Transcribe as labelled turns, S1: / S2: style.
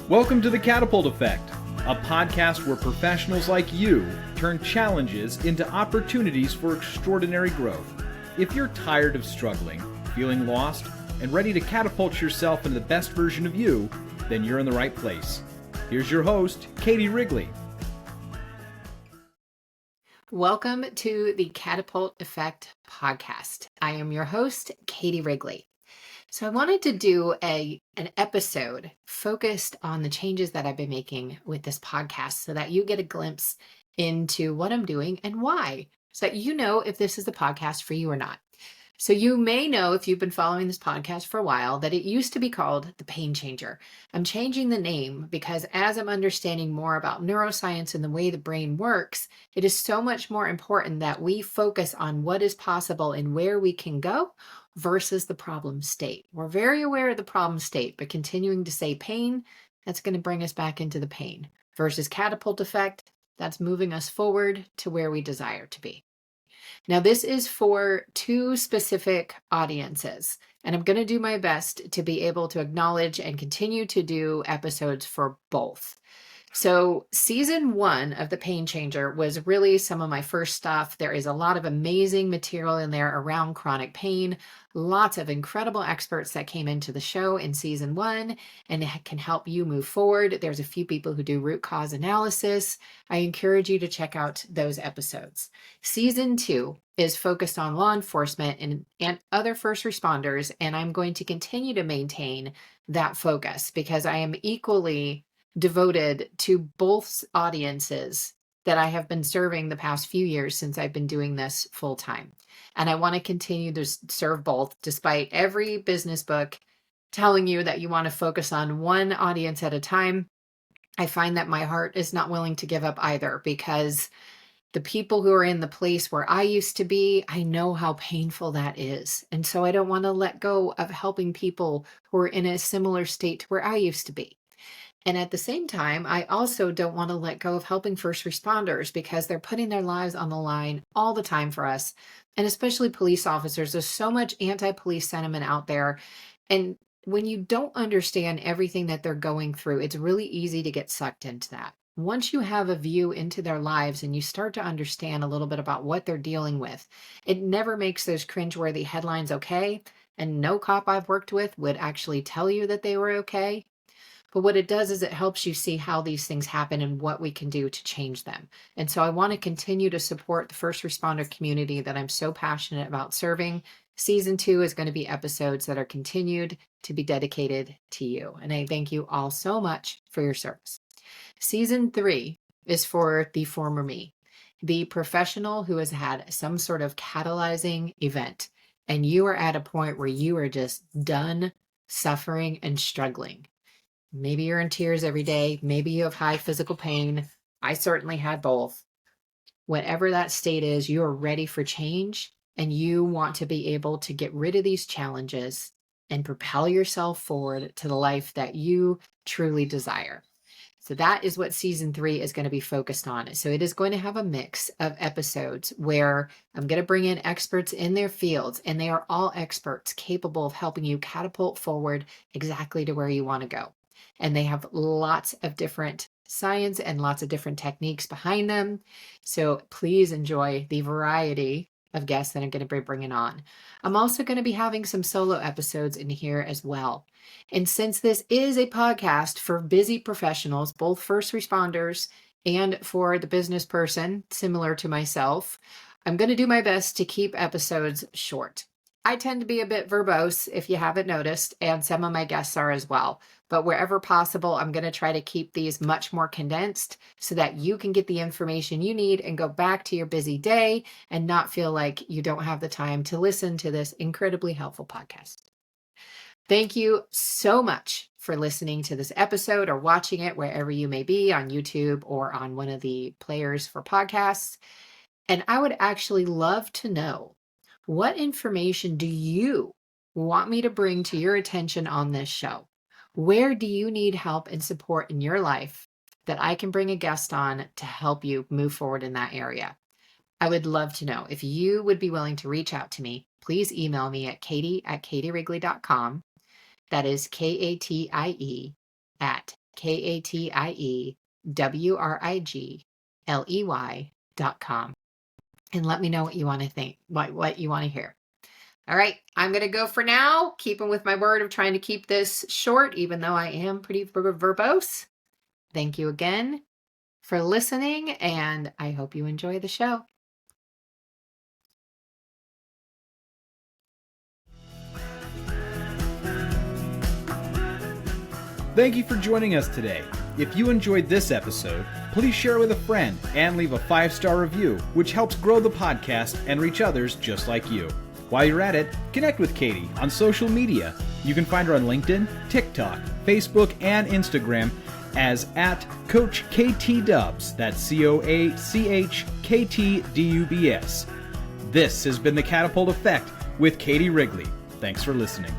S1: Welcome to the Catapult Effect, a podcast where professionals like you turn challenges into opportunities for extraordinary growth. If you're tired of struggling, feeling lost, and ready to catapult yourself into the best version of you, then you're in the right place. Here's your host, Katie Wrigley.
S2: Welcome to the Catapult Effect podcast. I am your host, Katie Wrigley. So I wanted to do an episode focused on the changes that I've been making with this podcast so that you get a glimpse into what I'm doing and why, so that you know if this is the podcast for you or not. So you may know, if you've been following this podcast for a while, that it used to be called The Pain Changer. I'm changing the name because as I'm understanding more about neuroscience and the way the brain works, it is so much more important that we focus on what is possible and where we can go versus the problem state. We're very aware of the problem state, but continuing to say pain, that's going to bring us back into the pain, versus catapult effect, that's moving us forward to where we desire to be. Now, this is for two specific audiences, and I'm going to do my best to be able to acknowledge and continue to do episodes for both. So season 1 of The Pain Changer was really some of my first stuff. There is a lot of amazing material in there around chronic pain, lots of incredible experts that came into the show in season 1 and can help you move forward. There's a few people who do root cause analysis. I encourage you to check out those episodes. Season 2 is focused on law enforcement and other first responders, and I'm going to continue to maintain that focus because I am equally devoted to both audiences that I have been serving the past few years since I've been doing this full time. And I want to continue to serve both, despite every business book telling you that you want to focus on one audience at a time. I find that my heart is not willing to give up either, because the people who are in the place where I used to be, I know how painful that is. And so I don't want to let go of helping people who are in a similar state to where I used to be. And at the same time, I also don't want to let go of helping first responders, because they're putting their lives on the line all the time for us. And especially police officers. There's so much anti-police sentiment out there. And when you don't understand everything that they're going through, it's really easy to get sucked into that. Once you have a view into their lives and you start to understand a little bit about what they're dealing with, it never makes those cringeworthy headlines okay. And no cop I've worked with would actually tell you that they were okay. But what it does is it helps you see how these things happen and what we can do to change them. And so I want to continue to support the first responder community that I'm so passionate about serving. Season 2 is going to be episodes that are continued to be dedicated to you. And I thank you all so much for your service. Season 3 is for the former me, the professional who has had some sort of catalyzing event. And you are at a point where you are just done suffering and struggling. Maybe you're in tears every day. Maybe you have high physical pain. I certainly had both. Whatever that state is, you're ready for change and you want to be able to get rid of these challenges and propel yourself forward to the life that you truly desire. So that is what season 3 is going to be focused on. So it is going to have a mix of episodes where I'm going to bring in experts in their fields, and they are all experts capable of helping you catapult forward exactly to where you want to go. And they have lots of different science and lots of different techniques behind them. So please enjoy the variety of guests that I'm going to be bringing on. I'm also going to be having some solo episodes in here as well. And since this is a podcast for busy professionals, both first responders and for the business person, similar to myself, I'm going to do my best to keep episodes short. I tend to be a bit verbose, if you haven't noticed, and some of my guests are as well. But wherever possible, I'm going to try to keep these much more condensed so that you can get the information you need and go back to your busy day and not feel like you don't have the time to listen to this incredibly helpful podcast. Thank you so much for listening to this episode or watching it wherever you may be, on YouTube or on one of the players for podcasts. And I would actually love to know, what information do you want me to bring to your attention on this show? Where do you need help and support in your life that I can bring a guest on to help you move forward in that area? I would love to know. If you would be willing to reach out to me, please email me at katie@katiewrigley.com. That is KATIE at KatieWrigley.com. And let me know what you want to think, what you want to hear. All right, I'm going to go for now, keeping with my word of trying to keep this short, even though I am pretty verbose. Thank you again for listening, and I hope you enjoy the show.
S1: Thank you for joining us today. If you enjoyed this episode, please share it with a friend and leave a 5-star review, which helps grow the podcast and reach others just like you. While you're at it, connect with Katie on social media. You can find her on LinkedIn, TikTok, Facebook, and Instagram as @CoachKTDubs. That's CoachKTDubs. This has been the Catapult Effect with Katie Wrigley. Thanks for listening.